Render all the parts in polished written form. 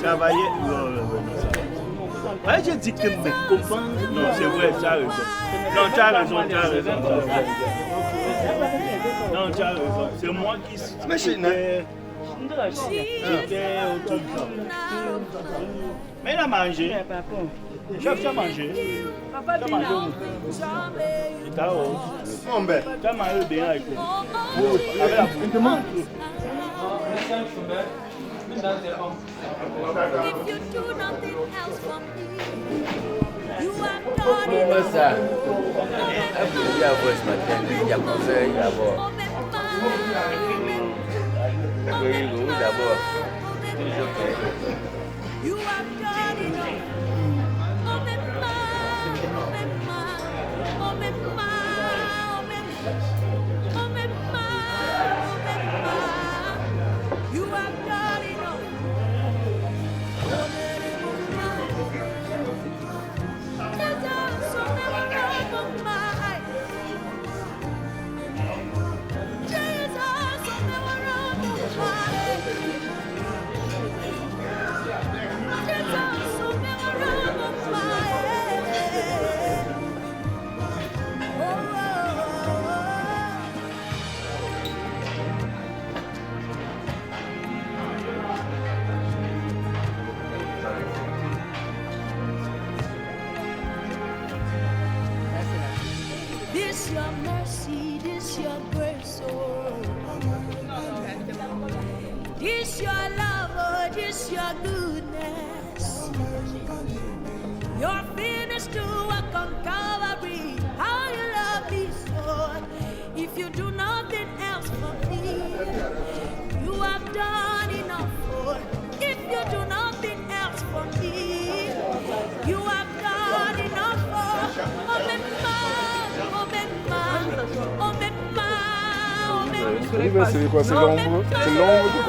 travailler. Ouais, je dis que me comprends. Non, c'est vrai, tu as raison. Non, tu as raison. Non, tu as raison. C'est moi qui j'étais autour du temps. Mais il a mangé. Chef, tu as mangé. Tu as mangé. Tu as mangé bien avec nous. Avec la bouche. If you do nothing else for me, you have done it. You have done it. This your mercy, this your grace, oh. This your love, oh, this your goodness. Your finished work on Calvary, how you love me so. If you do nothing else for me, you have done enough for. If you do nothing else for me, you have done enough for. C'est quoi, c'est l'ombre? C'est l'ombre?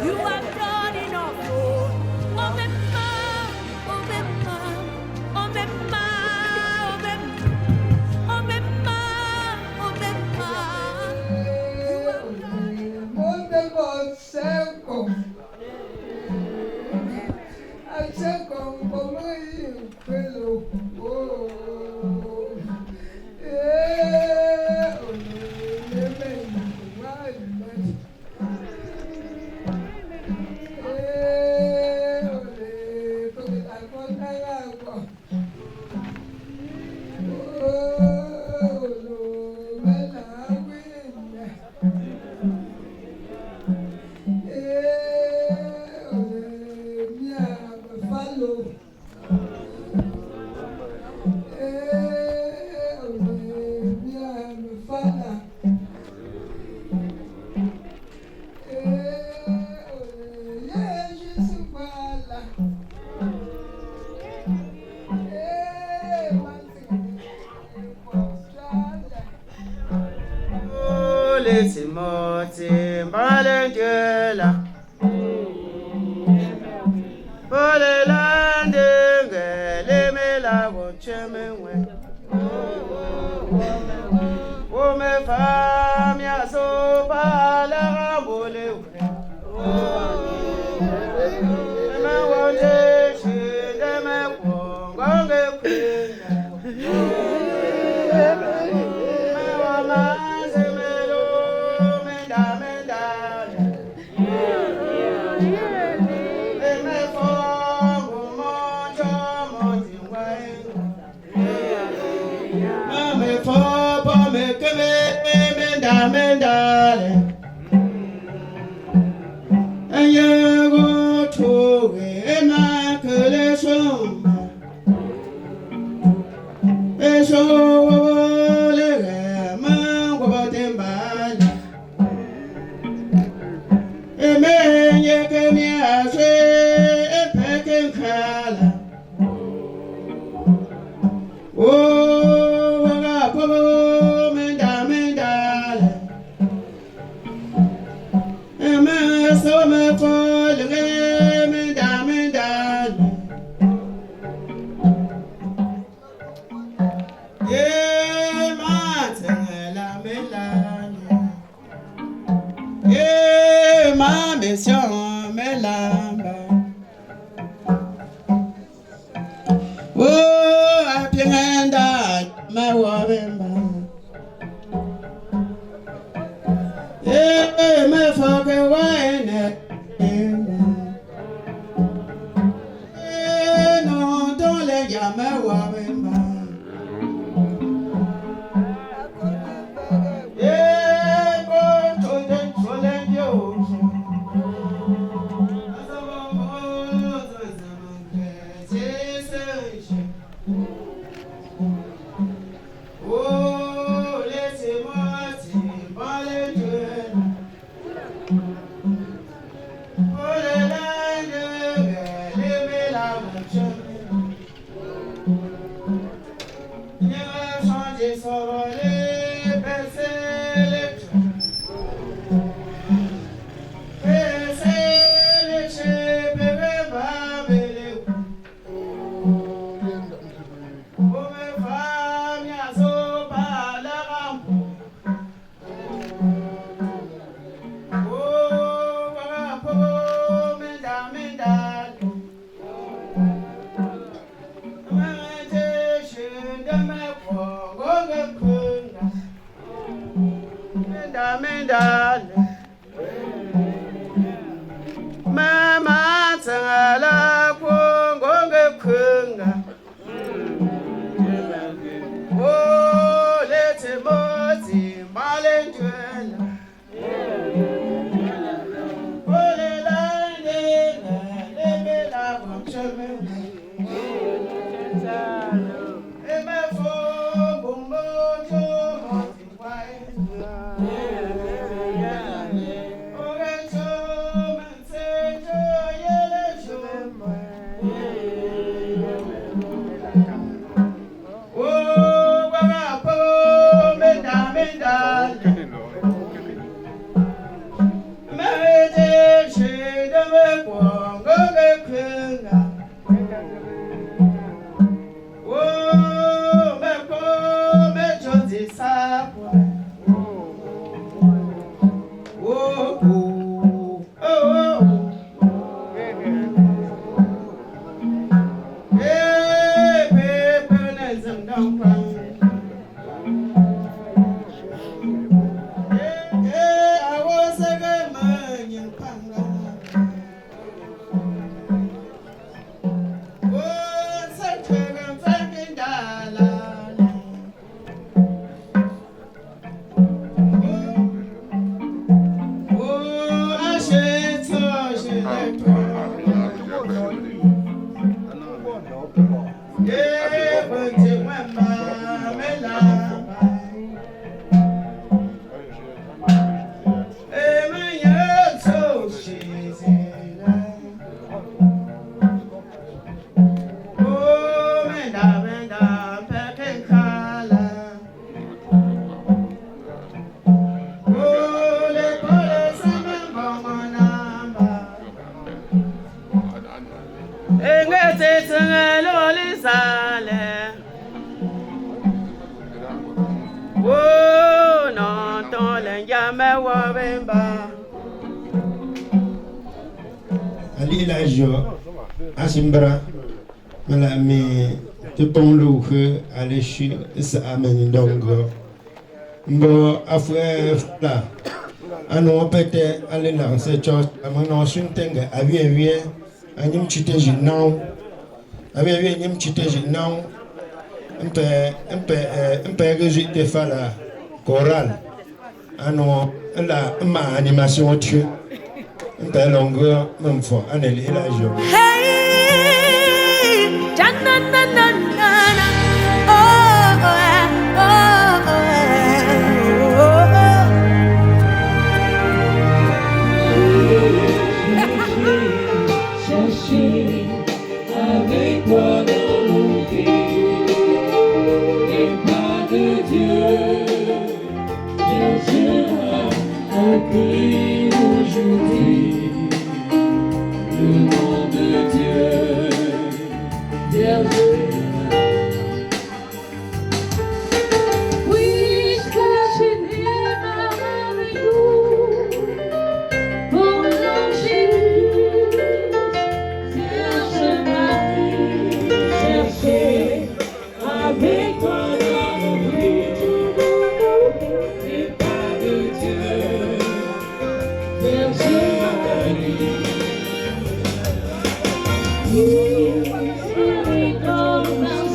You have done enough. Ali Elijah Asimbra Malami Tupon que Alechi Amen Dongo Mbo Afwe Fla Ano Pete Ale Lance Church Amano Suntenga Avie Anyim Chiteji now Avie Nim Chiteji now Mpe Résulté Fala Choral Ano la ma animation Dieu Mpe longueur même fois Anel Elijah Hey, avec toi dans mon cœur, et pas de Dieu, bien sera appris aujourd'hui. Le nom de Dieu, bien Come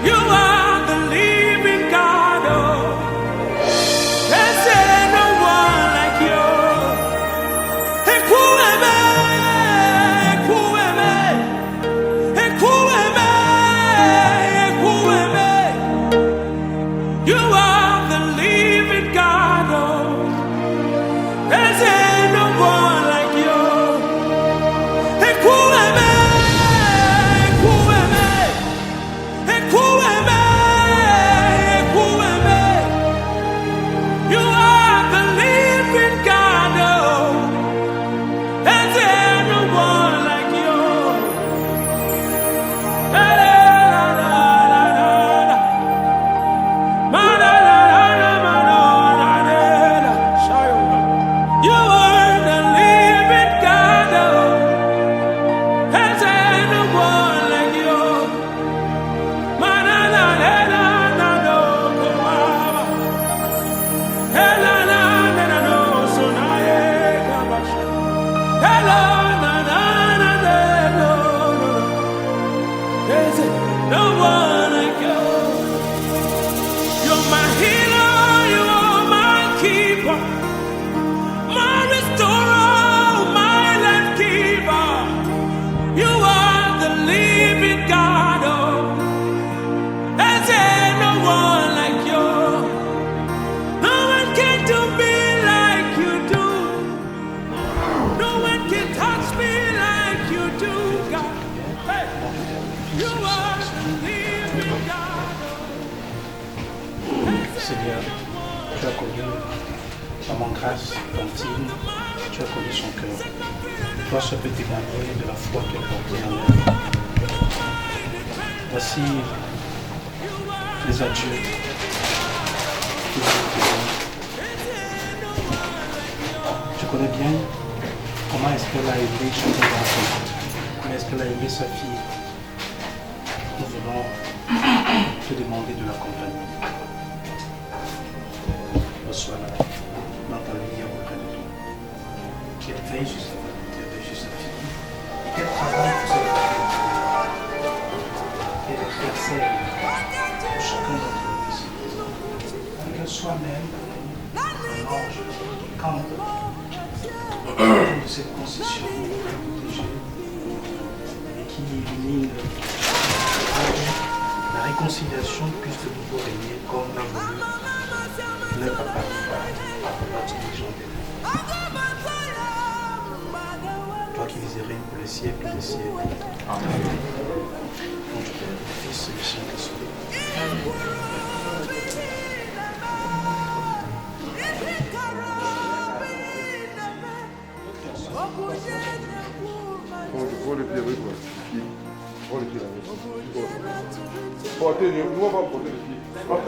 You are Seigneur, tu as connu Maman Grâce, Tantine, tu as connu son cœur. Toi seul peux témoigner de la foi qu'elle portait en elle. Voici les adieux que je te donne. Je connais bien comment est-ce qu'elle a aimé chacun d'entre nous. Comment est-ce qu'elle a aimé sa fille. Nous venons te demander de l'accompagner. Reçois-la dans ta lumière auprès de toi. Qu'elle veille sur sa famille, qu'elle veille sur sa fille. Et qu'elle travaille pour cette famille. Qu'elle intercède pour chacun d'entre nous ici. Et qu'elle soit même un ange qui campe de cette concession protégée et qui illumine la réconciliation puisse de nouveau régner comme l'a voulu le papa, notre dirigeant des toi qui vis et règnes pour les siècles des siècles. Amen. Nom du Père, du Fils et du Saint-Esprit. Faut le pied, oui, quoi. Faut le pied, là. Portez, nous, on va porter le pied. Ok.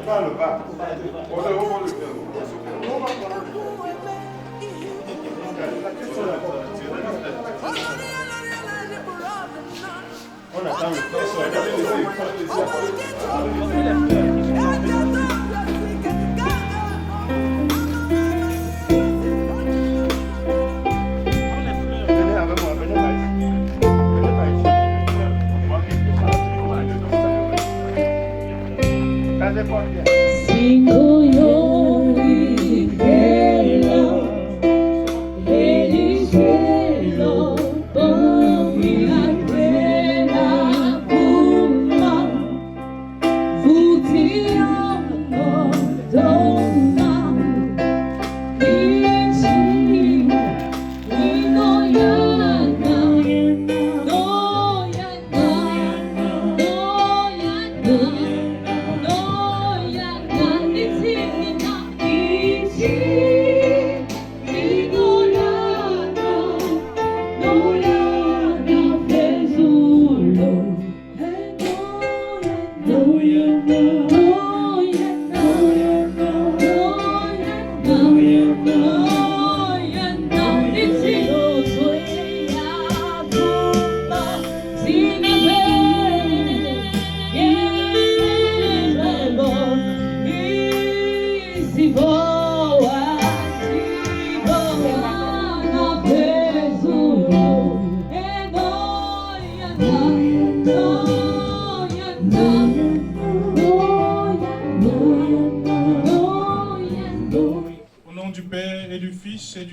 Pas le bas. On va le faire. On attend le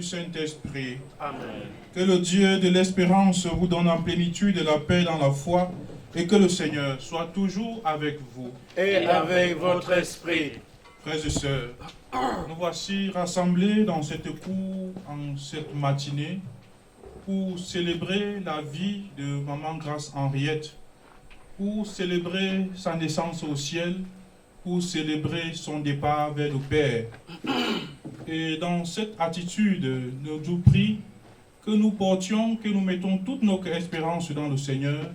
Saint-Esprit. Amen. Que le Dieu de l'espérance vous donne en plénitude la paix dans la foi et que le Seigneur soit toujours avec vous. Et avec votre esprit. Frères et sœurs, nous voici rassemblés dans cette cour en cette matinée pour célébrer la vie de Maman Grâce Henriette, pour célébrer sa naissance au ciel, pour célébrer son départ vers le Père. Et dans cette attitude, je vous prie que nous portions, que nous mettons toute notre espérance dans le Seigneur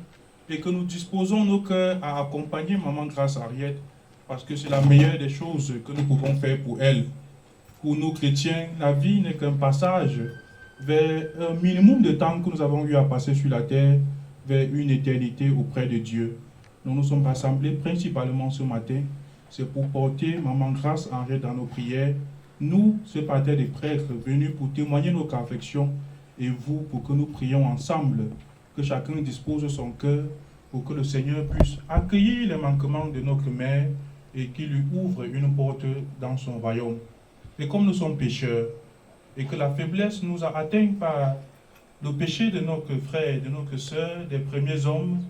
et que nous disposons nos cœurs à accompagner Maman Grâce Henriette parce que c'est la meilleure des choses que nous pouvons faire pour elle. Pour nous chrétiens, la vie n'est qu'un passage vers un minimum de temps que nous avons eu à passer sur la terre, vers une éternité auprès de Dieu. Nous nous sommes rassemblés principalement ce matin, c'est pour porter Maman Grâce Henriette dans nos prières. Nous, ce parterre des prêtres, venus pour témoigner notre affection, et vous, pour que nous prions ensemble, que chacun dispose son cœur, pour que le Seigneur puisse accueillir les manquements de notre mère et qu'il lui ouvre une porte dans son royaume. Et comme nous sommes pécheurs, et que la faiblesse nous a atteints par le péché de notre frère et de notre sœur, des premiers hommes,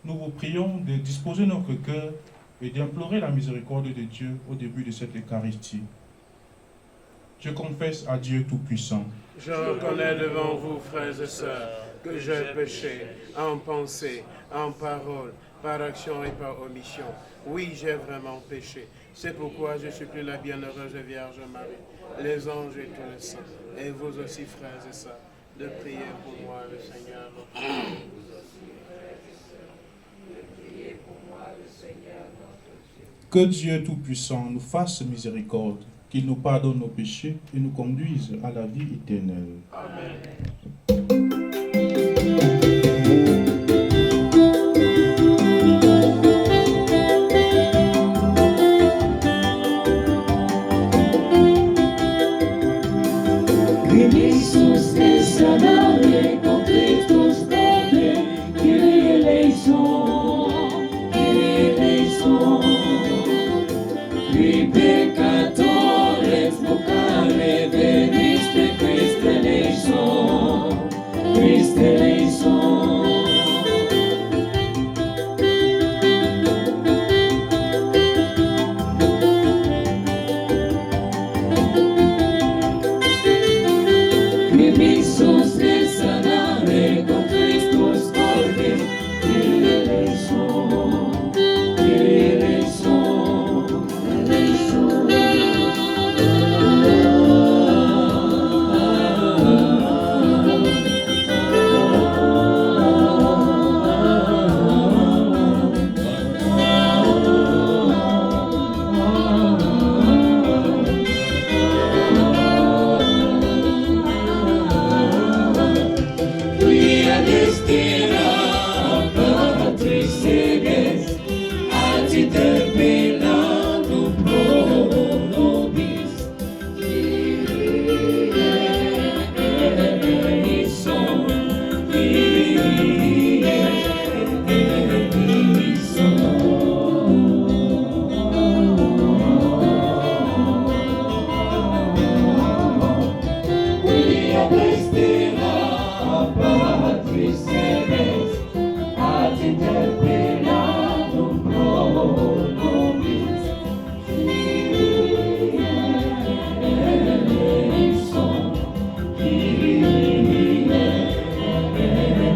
nous vous prions de disposer notre cœur et d'implorer la miséricorde de Dieu au début de cette Eucharistie. Je confesse à Dieu Tout-Puissant. Je reconnais devant vous, frères et sœurs, que j'ai péché en pensée, en parole, par action et par omission. Oui, j'ai vraiment péché. C'est pourquoi je supplie la bienheureuse Vierge Marie, les anges et tous les saints, et vous aussi, frères et sœurs, de prier pour moi, le Seigneur notre Dieu. Que Dieu Tout-Puissant nous fasse miséricorde, qu'il nous pardonne nos péchés et nous conduise à la vie éternelle. Amen. Jesús te sanaré con Cristo verde, Kyrie eleison, Kyrie eleison. Qui peccatores vocare veniste, Christe eleison, Christe eleison. Jesús te sanaré con Cristo verde, Kyrie eleison, Kyrie eleison, eleison. Quia destina Patris sedes, ad interpellando pro nobis, Kyrie eleison, Kyrie eleison. Quia destina Patris sedes, ad interpellando pro nobis, Kyrie eleison, Kyrie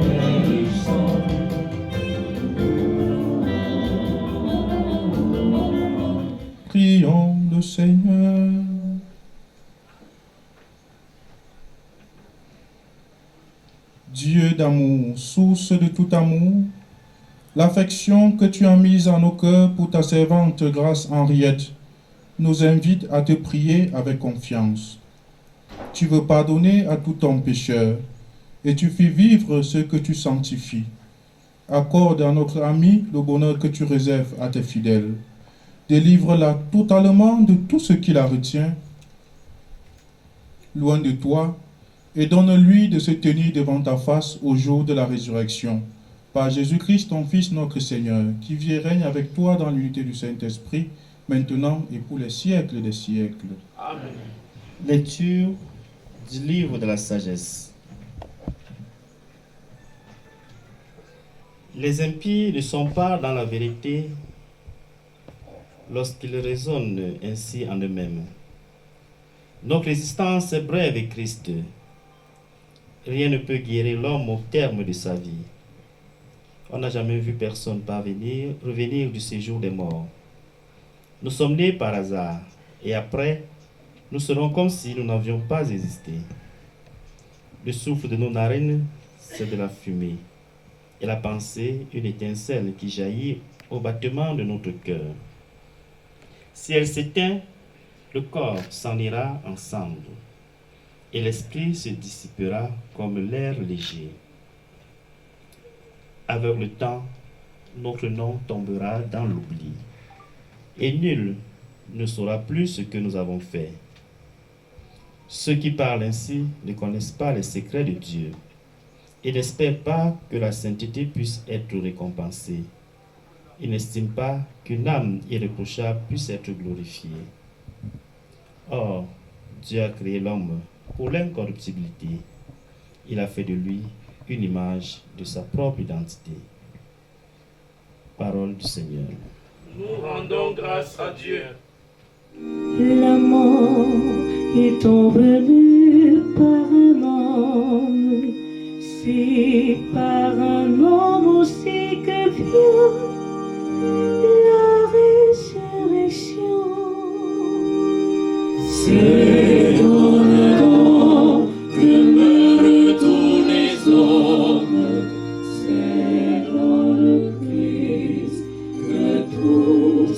eleison. Prions le Seigneur. Dieu d'amour, source de tout amour, l'affection que tu as mise en nos cœurs pour ta servante Grâce Henriette nous invite à te prier avec confiance. Tu veux pardonner à tout homme pécheur et tu fais vivre ce que tu sanctifies. Accorde à notre amie le bonheur que tu réserves à tes fidèles. Délivre-la totalement de tout ce qui la retient, loin de toi, et donne-lui de se tenir devant ta face au jour de la résurrection. Par Jésus-Christ, ton Fils, notre Seigneur, qui vit et règne avec toi dans l'unité du Saint-Esprit, maintenant et pour les siècles des siècles. Amen. Lecture du livre de la sagesse. Les impies ne sont pas dans la vérité lorsqu'ils raisonnent ainsi en eux-mêmes. Notre existence est brève et Christ. Rien ne peut guérir l'homme au terme de sa vie. On n'a jamais vu personne revenir du séjour des morts. Nous sommes nés par hasard, et après, nous serons comme si nous n'avions pas existé. Le souffle de nos narines, c'est de la fumée, et la pensée, une étincelle qui jaillit au battement de notre cœur. Si elle s'éteint, le corps s'en ira ensemble, et l'esprit se dissipera comme l'air léger. Avec le temps, notre nom tombera dans l'oubli, et nul ne saura plus ce que nous avons fait. Ceux qui parlent ainsi ne connaissent pas les secrets de Dieu, et n'espèrent pas que la sainteté puisse être récompensée. Ils n'estiment pas qu'une âme irréprochable puisse être glorifiée. Or, Dieu a créé l'homme pour l'incorruptibilité. Il a fait de lui une image de sa propre identité. Parole du Seigneur. Nous rendons grâce à Dieu. La mort qui t'ont venu par un homme, c'est par un homme aussi que vient la résurrection. C'est dans le temps que meurent tous les hommes, c'est dans le Christ que tous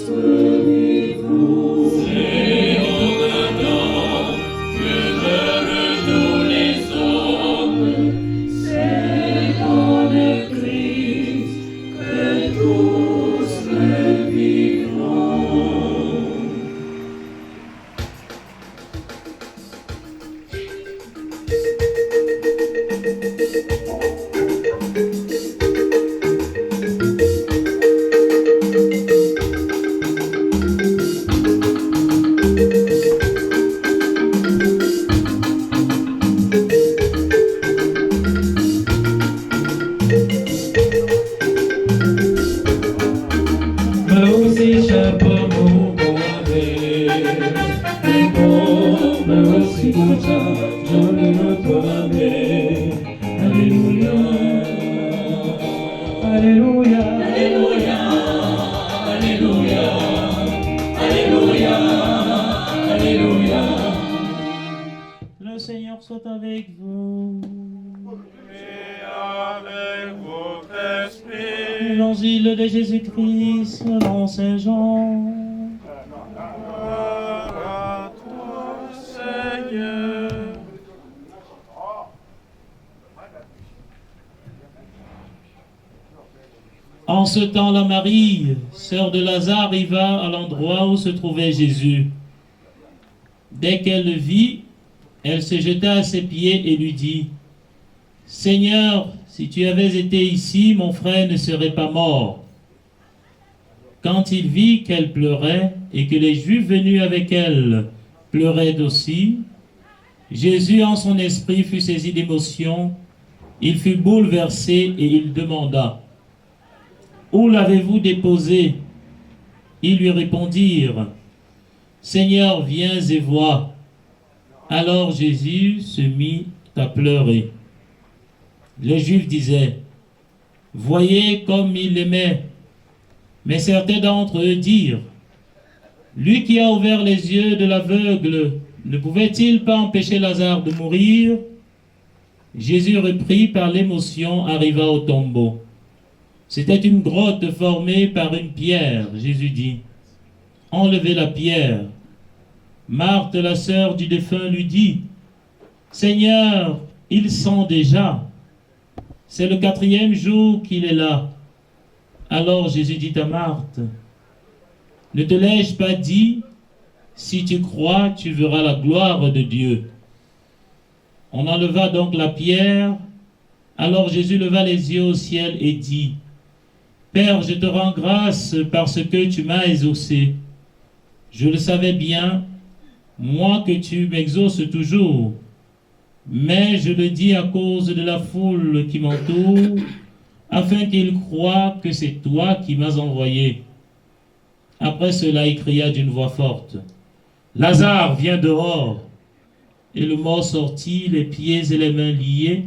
vivront. C'est dans le temps que meurent tous les hommes, c'est dans le Christ que tous vivront. Le Seigneur soit avec vous. Et avec votre esprit. Évangile de Jésus-Christ selon Saint Jean. Gloire à toi, Seigneur. En ce temps-là, Marie, sœur de Lazare, arriva à l'endroit où se trouvait Jésus. Dès qu'elle le vit, elle se jeta à ses pieds et lui dit, « Seigneur, si tu avais été ici, mon frère ne serait pas mort. » Quand il vit qu'elle pleurait et que les Juifs venus avec elle pleuraient aussi, Jésus en son esprit fut saisi d'émotion, il fut bouleversé et il demanda, « Où l'avez-vous déposé ?» Ils lui répondirent, « Seigneur, viens et vois. » Alors Jésus se mit à pleurer. Les Juifs disaient, « Voyez comme il l'aimait. » Mais certains d'entre eux dirent, « Lui qui a ouvert les yeux de l'aveugle, ne pouvait-il pas empêcher Lazare de mourir ?» Jésus, repris par l'émotion, arriva au tombeau. C'était une grotte formée par une pierre. Jésus dit, « Enlevez la pierre. » Marthe, la sœur du défunt, lui dit, « Seigneur, il sent déjà. C'est le 4e jour qu'il est là. » Alors Jésus dit à Marthe, « Ne te l'ai-je pas dit, si tu crois, tu verras la gloire de Dieu. » On enleva donc la pierre. Alors Jésus leva les yeux au ciel et dit, « Père, je te rends grâce parce que tu m'as exaucé. Je le savais bien, moi que tu m'exauces toujours, mais je le dis à cause de la foule qui m'entoure, afin qu'ils croient que c'est toi qui m'as envoyé. » Après cela, il cria d'une voix forte, « Lazare, viens dehors !» Et le mort sortit, les pieds et les mains liés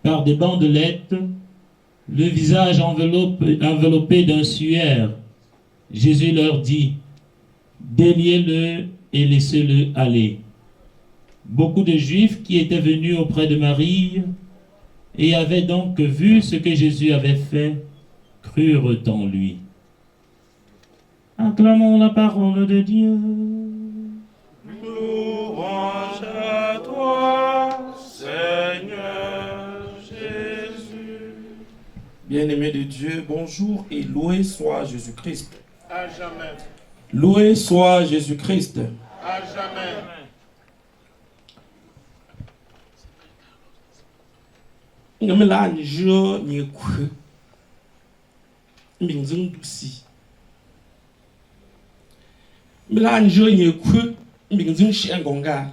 par des bandelettes, le visage enveloppé d'un suaire. Jésus leur dit, « Déliez-le et laissez-le aller. » Beaucoup de Juifs qui étaient venus auprès de Marie et avaient donc vu ce que Jésus avait fait, crurent en lui. Acclamons la parole de Dieu. Louange à toi, Seigneur Jésus. Bien-aimés de Dieu, bonjour et loué soit Jésus-Christ. À jamais. Loué soit Jésus-Christ. À jamais. Ngamela njo nyekwe. Mbingzung dusi. Mbela njo nyekwe. Mbingzung shengonga.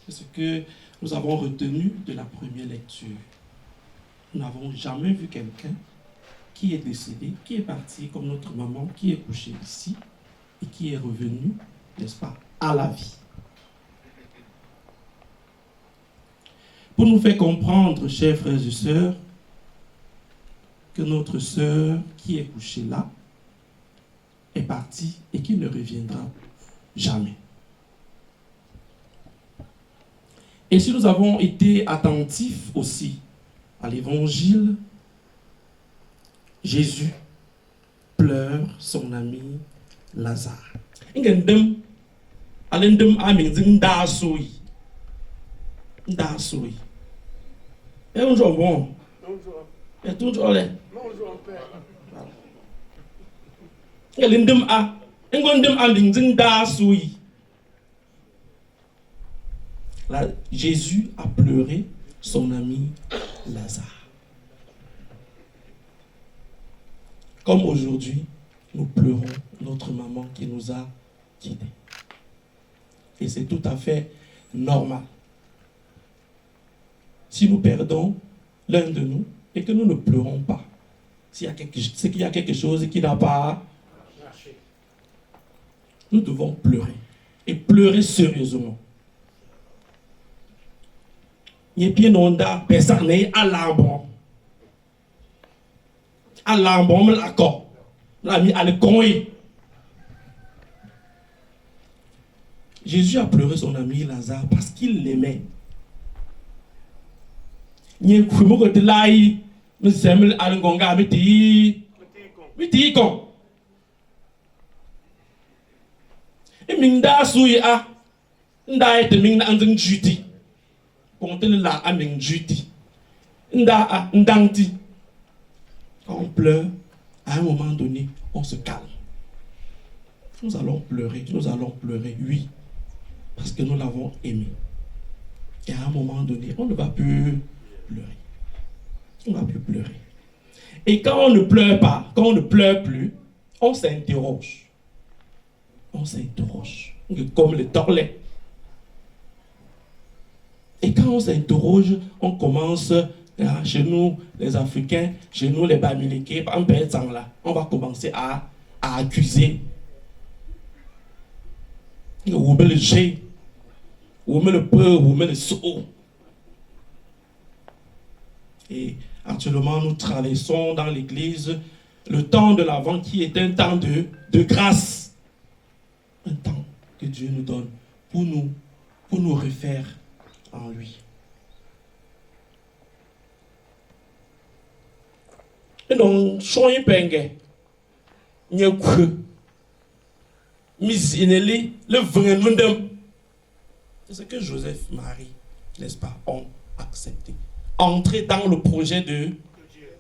C'est ce que nous avons retenu de la première lecture. Nous n'avons jamais vu quelqu'un qui est décédé, qui est parti comme notre maman, qui est couchée ici et qui est revenu, n'est-ce pas, à la vie. pour nous faire comprendre, chers frères et sœurs, que notre sœur qui est couchée là est partie et qui ne reviendra jamais. Et si nous avons été attentifs aussi à l'évangile, Jésus pleure son ami Lazare. Ngendem alendem amingzing dasoi. Dasoi. Et on joue bon. Et tout jole. Ngelendem a ngondem amingzing dasoi. Là, Jésus a pleuré son ami Lazare. Comme aujourd'hui, nous pleurons notre maman qui nous a quittés. Et c'est tout à fait normal. Si nous perdons l'un de nous et que nous ne pleurons pas, c'est qu'il y a quelque chose qui n'a pas marché. Nous devons pleurer. Et pleurer sérieusement. Il y a un personne à l'arbre. À l'arbre, l'accord. L'ami à l'économie. Jésus a pleuré son ami Lazare parce qu'il l'aimait. Il y a un peu de l'aïe. Nous sommes à l'engonga. Mitikon. Et minda souya. Nda ete minda anzeng juti. Quand on pleure, à un moment donné, on se calme. Nous allons pleurer, oui, parce que nous l'avons aimé. Et à un moment donné, on ne va plus pleurer. On ne va plus pleurer. Et quand on ne pleure pas, quand on ne pleure plus, on s'interroge. Comme les torlets. Et quand on s'interroge, on commence, chez nous les Africains, chez nous les Bamileke, on va commencer à accuser. Ou le G, ou le peu, ou le so. Et actuellement, nous traversons dans l'église le temps de l'Avent qui est un temps de grâce. Un temps que Dieu nous donne pour nous refaire en lui. Et donc, soyez penge, n'y que misineli le vrai monde. C'est ce que Joseph, Marie, n'est-ce pas, ont accepté. Entrer dans le projet de Dieu.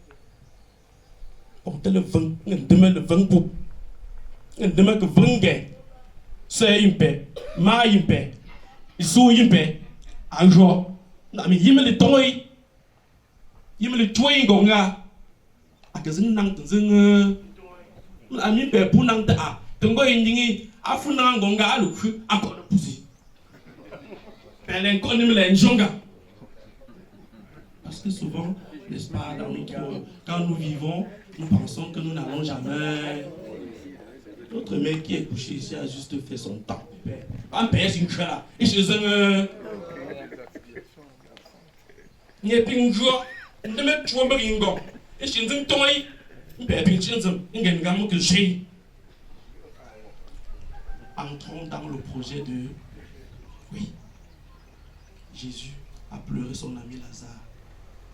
On te le vend, demain le vend pour, demain que venge, c'est une paix, ma une paix, ils sont une paix. Un jour, mais il me le toy, il me le toy gonga. A que zin nang zin, ami pe pour nang ta, tengo indingi, afuna gonga a le cru encore le poussé. Elle est encore l'enjonga. Parce que souvent, n'est-ce pas, quand nous vivons, nous pensons que nous n'allons jamais. Notre mec qui est couché ici a juste fait son temps. Un père, c'est une chose. Et chez eux, il y a plein de jours, il y a même trois bringo. Et chez eux, il y a plein de choses, il y a une que j'ai. Entrons dans le projet de. Oui. Jésus a pleuré son ami Lazare.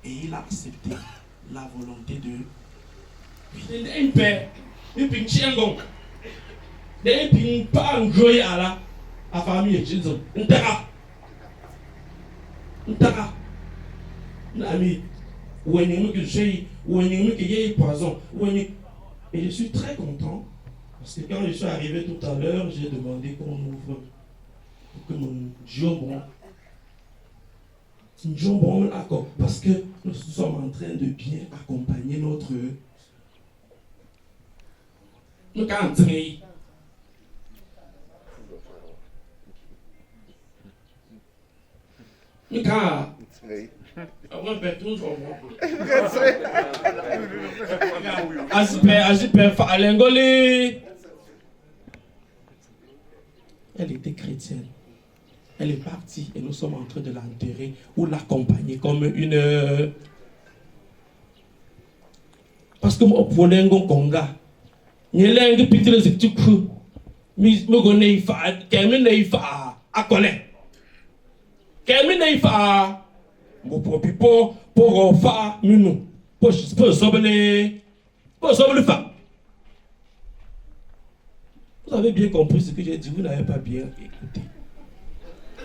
Et il a accepté la volonté de. Oui. Il y a une paix. Il y a une chiengon. Il y a une pas en joie à la famille de Jésus. Un tara. L'ami, poison. Et je suis très content parce que quand je suis arrivé tout à l'heure, j'ai demandé qu'on ouvre pour que mon jambon. D'accord, parce que nous sommes en train de bien accompagner notre. Nous elle était chrétienne. Elle est partie et nous sommes en train de l'enterrer ou l'accompagner comme une... Parce que moi, pour l'engon conga, il y a l'engue petit les petits coups. Mais me connais fa, qu'elle n'est fa à coller. Qu'elle n'est fa, pour fa, nous, pour sobler, pour sobler fa. Vous avez bien compris ce que j'ai dit, vous n'avez pas bien écouté.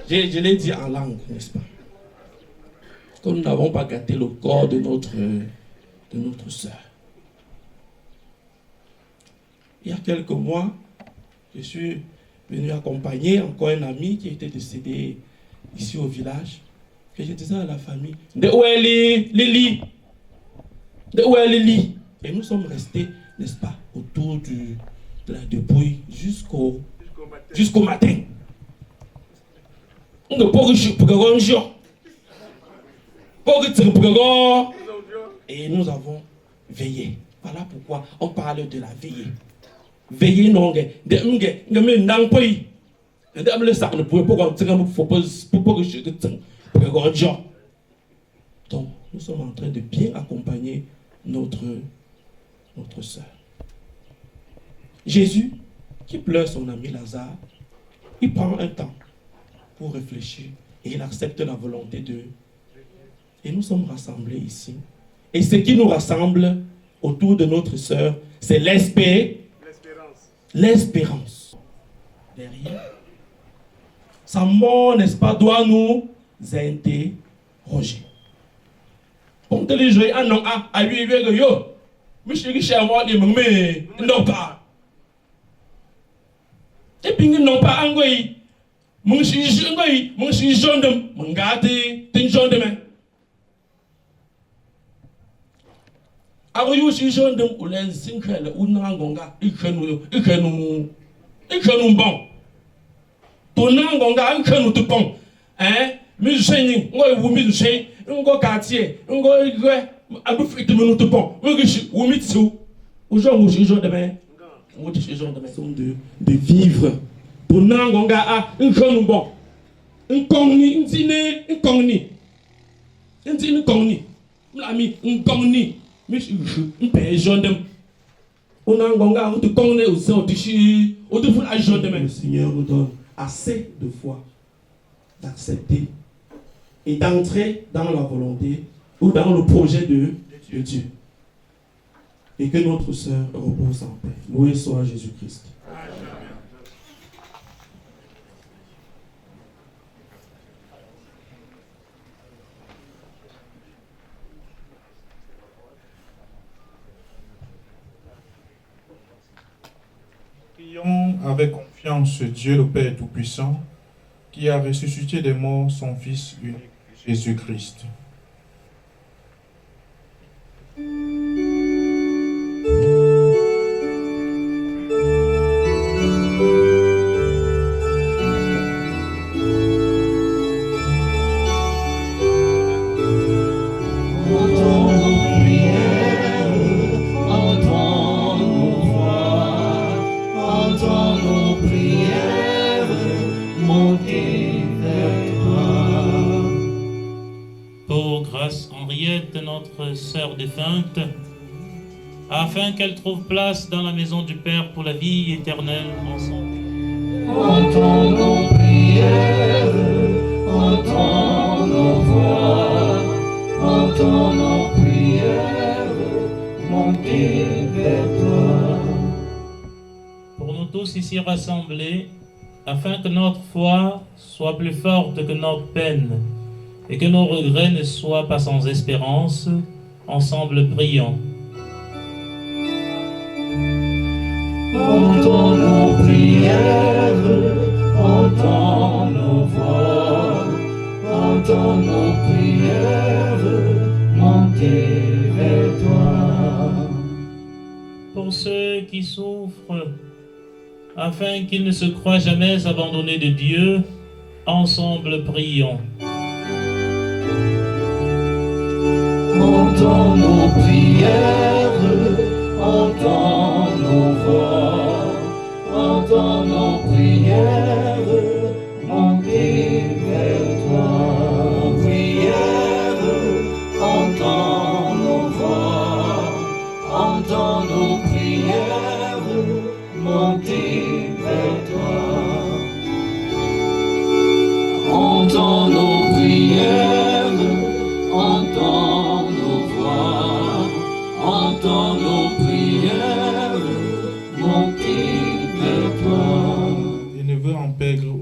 Je l'ai dit en langue, n'est-ce pas? Que nous n'avons pas gâté le corps de notre sœur. Il y a quelques mois, je suis venu accompagner encore un ami qui était décédé ici au village. Et je disais à la famille, de où est Lily? De où est Lily? Et nous sommes restés, n'est-ce pas, autour de la dépouille jusqu'au matin. Et nous avons veillé. Voilà pourquoi on parle de la veillée. Veillez non, donc nous sommes en train de bien accompagner notre sœur. Jésus, qui pleure son ami Lazare, il prend un temps pour réfléchir et il accepte la volonté de Dieu. Et nous sommes rassemblés ici. Et ce qui nous rassemble autour de notre sœur, c'est l'espérance. Derrière, sa mort, n'est-ce pas, doit nous interroger. Comme les gens, ah non, ah, lui, yo, monsieur Richard, moi, non pas. Et puis, non pas, angoï, mon suis jaune de mon gâté, t'es jaune de main. Alors, you suis jaune de ou les sincrèles ou nangonga, il bon. Ton nangonga, il te bon. Hein, musicien, ou musicien, un go quartier, un go un peu fric de minute bon. Ou mitsu, ou genre, ou jaune de main. De vivre. Ton nangonga, ah, un bon. Un cogni, un dîner, un cogni. Un dîner, un cogni. L'ami, un cogni. Mais je paye jaune de. On a un ganga, on te connaît aussi, on te chie, on te fout la jaune de. Le Seigneur nous donne assez de foi d'accepter et d'entrer dans la volonté ou dans le projet de Dieu. Et que notre sœur repose en paix. Loué soit Jésus-Christ. Prions avec confiance Dieu le Père Tout-Puissant, qui a ressuscité des morts son Fils unique, Jésus-Christ. Notre sœur défunte, afin qu'elle trouve place dans la maison du Père pour la vie éternelle ensemble. Entends nos prières, entends nos voix, entends nos prières, monter vers toi. Pour nous tous ici rassemblés, afin que notre foi soit plus forte que notre peine, et que nos regrets ne soient pas sans espérance, ensemble prions. Entends nos prières, entends nos voix, entends nos prières, monter vers toi. Pour ceux qui souffrent, afin qu'ils ne se croient jamais abandonnés de Dieu, ensemble prions. Entends nos prières, entends nos voix, entends nos prières, monter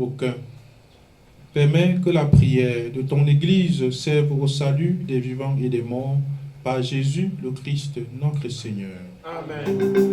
aucun. Permets que la prière de ton Église serve au salut des vivants et des morts par Jésus le Christ, notre Seigneur. Amen.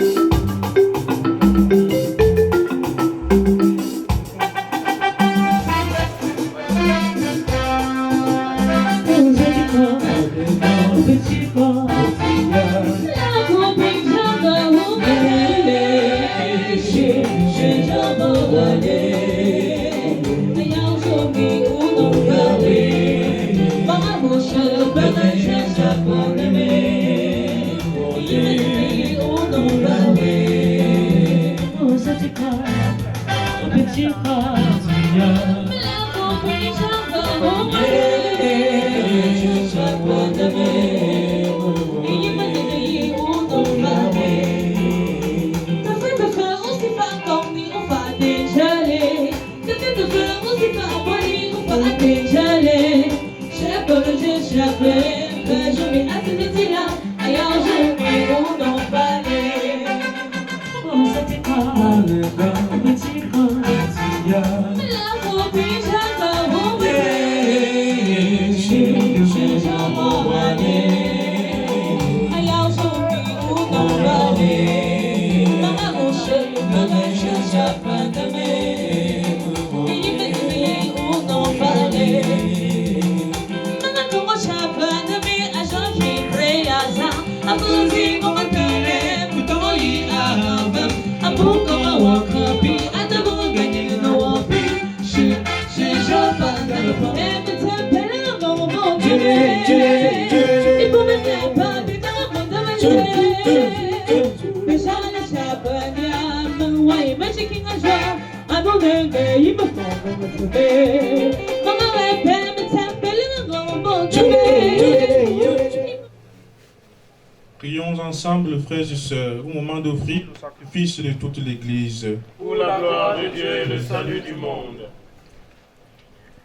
Prions ensemble, frères et sœurs, au moment d'offrir le sacrifice de toute l'Église. Pour la gloire de Dieu et le salut du monde.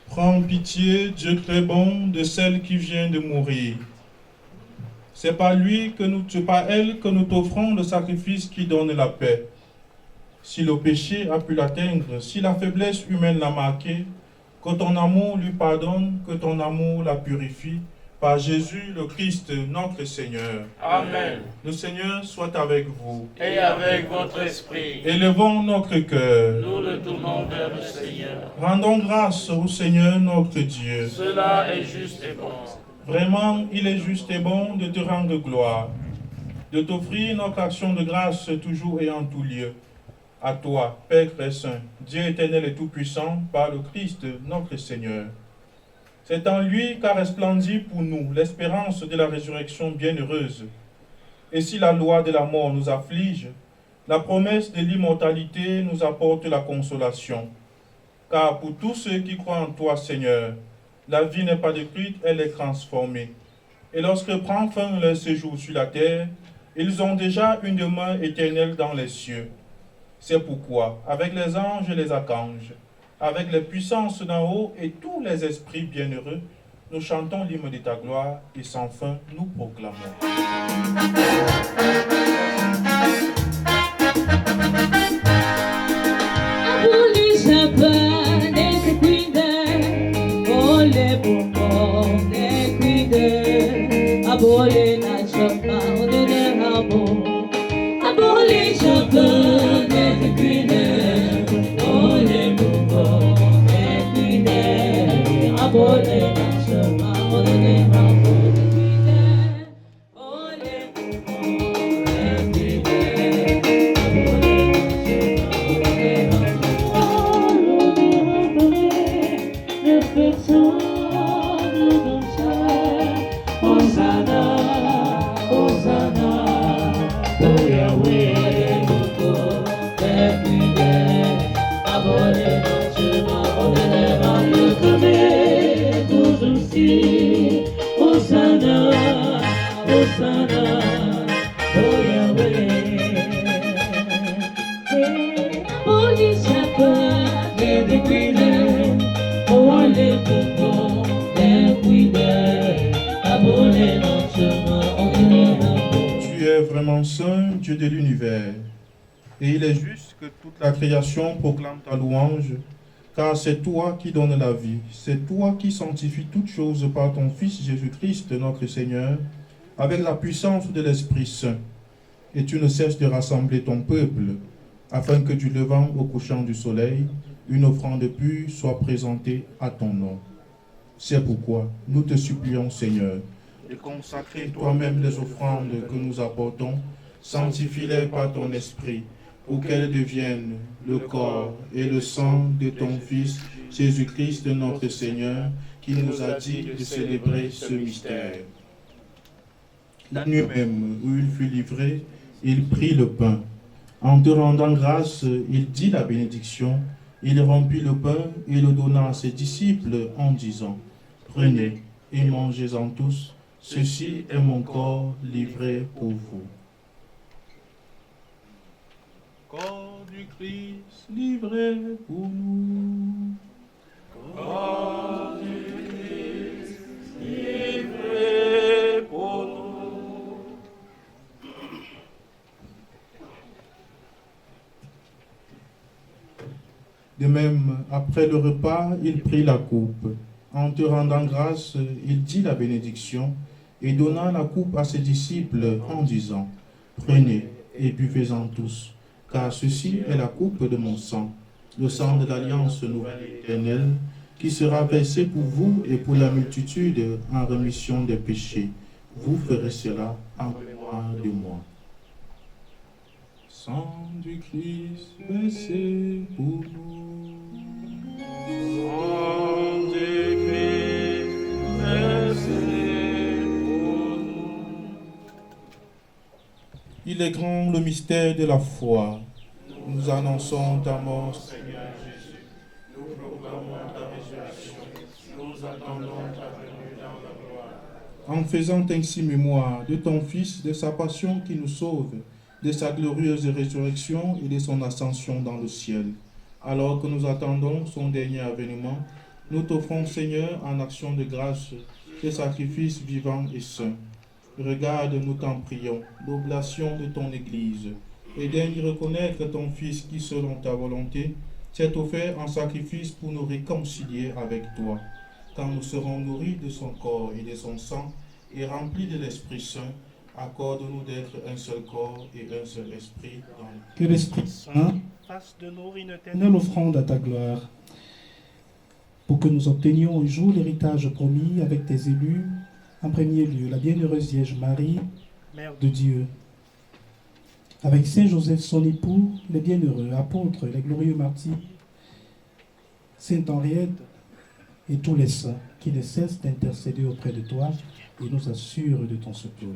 Prends pitié, Dieu très bon, de celle qui vient de mourir. C'est par elle que nous t'offrons le sacrifice qui donne la paix. Si le péché a pu l'atteindre, si la faiblesse humaine l'a marqué, que ton amour lui pardonne, que ton amour la purifie, par Jésus le Christ, notre Seigneur. Amen. Le Seigneur soit avec vous. Et avec votre esprit. Élevons notre cœur. Nous le tournons vers le Seigneur. Rendons grâce au Seigneur notre Dieu. Cela est juste et bon. Vraiment, il est juste et bon de te rendre gloire, de t'offrir notre action de grâce toujours et en tout lieu. À toi, Père très saint, Dieu éternel et tout-puissant, par le Christ, notre Seigneur. C'est en lui qu'a resplendi pour nous l'espérance de la résurrection bienheureuse. Et si la loi de la mort nous afflige, la promesse de l'immortalité nous apporte la consolation. Car pour tous ceux qui croient en toi, Seigneur, la vie n'est pas détruite, elle est transformée. Et lorsque prend fin leur séjour sur la terre, ils ont déjà une demeure éternelle dans les cieux. C'est pourquoi, avec les anges et les archanges, avec les puissances d'en haut et tous les esprits bienheureux, nous chantons l'hymne de ta gloire et sans fin nous proclamons. Vraiment saint, Dieu de l'univers, et il est juste que toute la création proclame ta louange, car c'est toi qui donnes la vie, c'est toi qui sanctifies toutes choses par ton Fils Jésus-Christ, notre Seigneur, avec la puissance de l'Esprit Saint. Et tu ne cesses de rassembler ton peuple, afin que du levant au couchant du soleil, une offrande pure soit présentée à ton nom. C'est pourquoi nous te supplions, Seigneur, de consacrer toi-même les offrandes que nous apportons, sanctifie-les par ton Esprit, pour qu'elles deviennent le corps et le sang de ton Fils, Jésus-Christ notre Seigneur, qui nous a dit de célébrer ce mystère. La nuit même où il fut livré, il prit le pain. En te rendant grâce, il dit la bénédiction, il rompit le pain et le donna à ses disciples en disant, « Prenez et mangez-en tous, ceci est mon corps livré pour vous. » Corps du Christ livré pour nous. Corps du Christ livré pour nous. De même, après le repas, il prit la coupe. En te rendant grâce, il dit la bénédiction et donna la coupe à ses disciples en disant, « Prenez et buvez-en tous, car ceci est la coupe de mon sang, le sang de l'alliance nouvelle et éternelle, qui sera versé pour vous et pour la multitude en rémission des péchés. Vous ferez cela en mémoire de moi. » Sang du Christ versé pour nous. Sang du Christ versé pour nous. Il est grand le mystère de la foi. Nous annonçons ta mort, Seigneur Jésus. Nous proclamons ta résurrection. Nous attendons ta venue dans la gloire. En faisant ainsi mémoire de ton Fils, de sa passion qui nous sauve, de sa glorieuse résurrection et de son ascension dans le ciel. Alors que nous attendons son dernier avènement, nous t'offrons, Seigneur, en action de grâce, ce sacrifice vivant et saint. Regarde, nous t'en prions, l'oblation de ton Église, et daigne reconnaître ton Fils qui, selon ta volonté, s'est offert en sacrifice pour nous réconcilier avec toi. Quand nous serons nourris de son corps et de son sang, et remplis de l'Esprit Saint, accorde-nous d'être un seul corps et un seul esprit. Que l'Esprit Saint fasse de nous une éternelle offrande à ta gloire, pour que nous obtenions un jour l'héritage promis avec tes élus, en premier lieu la bienheureuse Vierge Marie, Mère de Dieu, avec Saint Joseph son époux, les bienheureux apôtres, les glorieux martyrs, Sainte Henriette et tous les saints qui ne cessent d'intercéder auprès de toi et nous assurent de ton secours.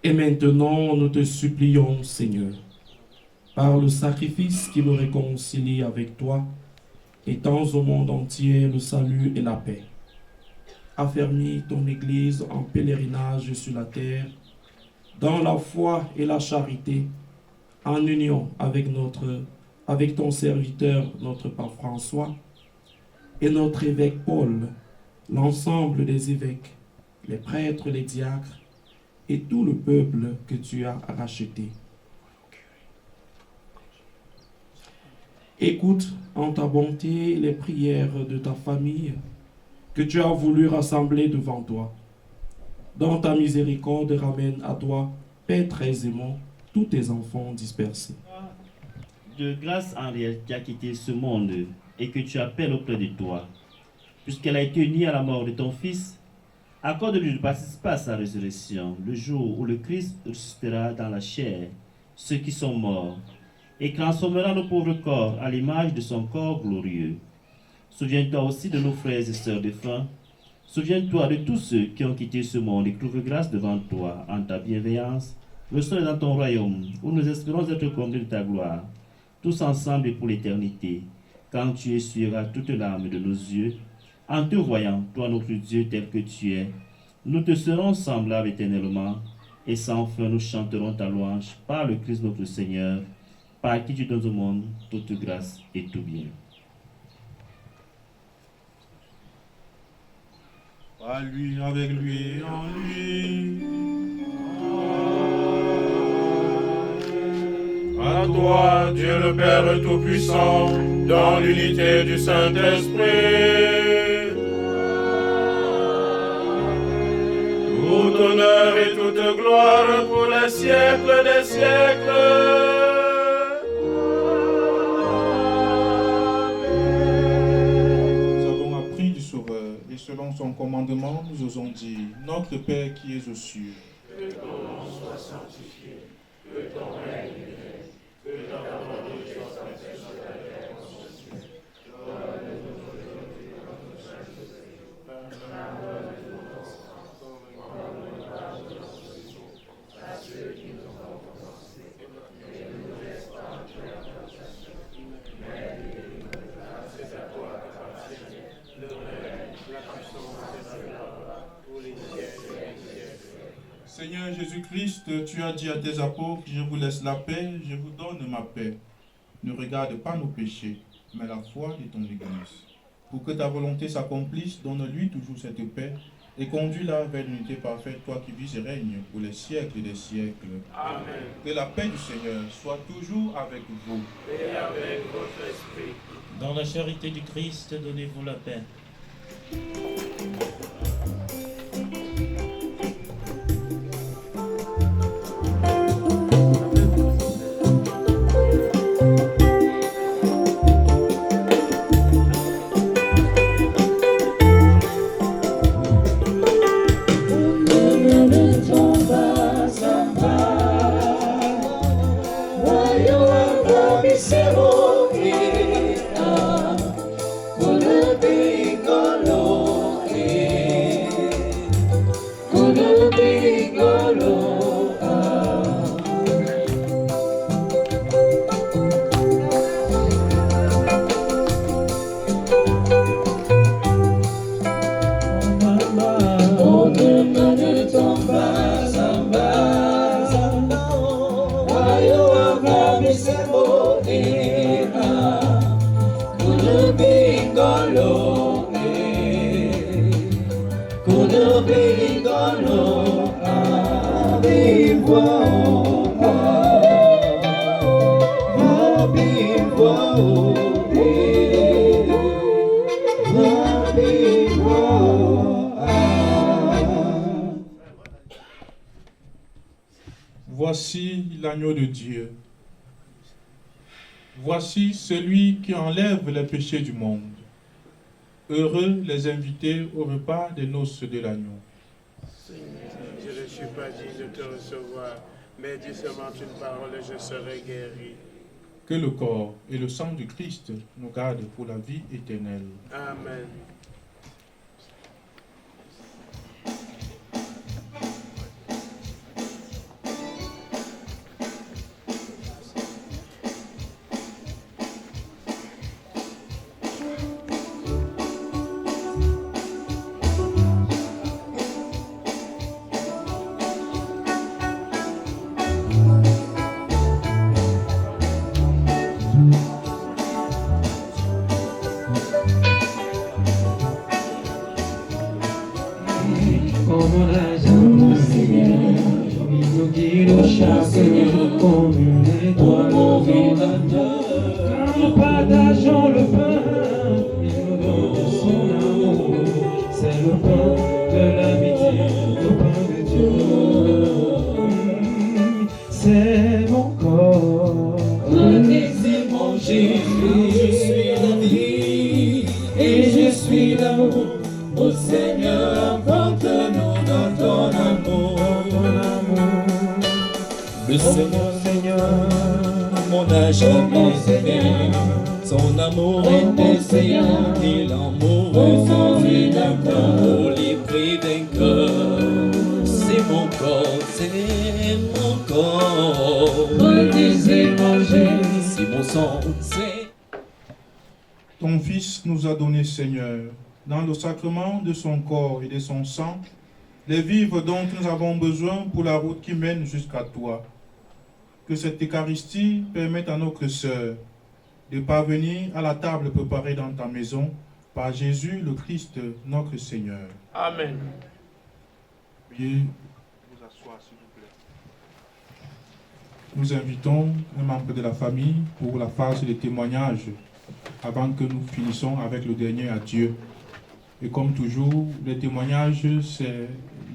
Et maintenant, nous te supplions, Seigneur, par le sacrifice qui nous réconcilie avec toi, étends au monde entier le salut et la paix. Affermis ton Église en pèlerinage sur la terre, dans la foi et la charité, en union avec ton serviteur, notre Pape François, et notre évêque Paul, l'ensemble des évêques, les prêtres, les diacres, et tout le peuple que tu as racheté. Écoute en ta bonté les prières de ta famille que tu as voulu rassembler devant toi. Dans ta miséricorde, ramène à toi, Père très aimant, tous tes enfants dispersés. De grâce Henriette qui a quitté ce monde et que tu appelles auprès de toi, puisqu'elle a été unie à la mort de ton Fils, accorde-lui de participer à sa résurrection, le jour où le Christ ressuscitera dans la chair ceux qui sont morts, et transformera nos pauvres corps à l'image de son corps glorieux. Souviens-toi aussi de nos frères et sœurs défunts. Souviens-toi de tous ceux qui ont quitté ce monde et trouvent grâce devant toi en ta bienveillance. Ressors dans ton royaume, où nous espérons être comblés de ta gloire, tous ensemble et pour l'éternité, quand tu essuieras toute larme de nos yeux. En te voyant, toi notre Dieu tel que tu es, nous te serons semblables éternellement, et sans fin nous chanterons ta louange par le Christ notre Seigneur, par qui tu donnes au monde toute grâce et tout bien. À lui, avec lui, en lui. À toi, Dieu le Père Tout-Puissant, dans l'unité du Saint-Esprit. Tout honneur et toute gloire pour les siècles des siècles. Et selon son commandement, nous osons dire, notre Père qui es aux cieux, que ton nom soit sanctifié, que ton règne vienne, que ta volonté soit faite sur la terre comme sur le ciel. Donne-nous aujourd'hui notre pain quotidien. Pardonne-nous nos offenses, comme nous pardonnons à ceux qui nous ont offensés. Et ne nous laisse pas entrer en tentation, mais délivre-nous, car c'est à toi qu'appartient le règne, la puissance et la gloire pour les siècles et les siècles. Seigneur Jésus-Christ, tu as dit à tes apôtres, je vous laisse la paix, je vous donne ma paix. Ne regarde pas nos péchés, mais la foi de ton Église. Pour que ta volonté s'accomplisse, donne-lui toujours cette paix et conduis-la vers l'unité parfaite, toi qui vis et règnes pour les siècles des siècles. Amen. Que la paix du Seigneur soit toujours avec vous. Et avec votre esprit. Dans la charité du Christ, donnez-vous la paix. Voici l'agneau de Dieu. Voici celui qui enlève les péchés du monde. Heureux les invités au repas des noces de l'agneau. Seigneur, je ne suis pas digne de te recevoir, mais dis seulement une parole et je serai guéri. Que le corps et le sang du Christ nous gardent pour la vie éternelle. Amen. Ton Fils nous a donné, Seigneur, dans le sacrement de son corps et de son sang, les vivres dont nous avons besoin pour la route qui mène jusqu'à toi. Que cette Eucharistie permette à notre sœur de parvenir à la table préparée dans ta maison par Jésus le Christ, notre Seigneur. Amen. Veuillez vous asseoir, s'il vous plaît. nous invitons un membre de la famille pour la phase des témoignages avant que nous finissions avec le dernier adieu. Et comme toujours, les témoignages, c'est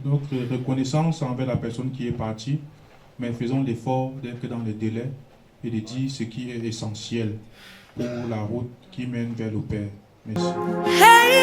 notre reconnaissance envers la personne qui est partie, mais faisons l'effort d'être dans les délais et de dire ce qui est essentiel pour la route qui mène vers le Père. Merci. Hey,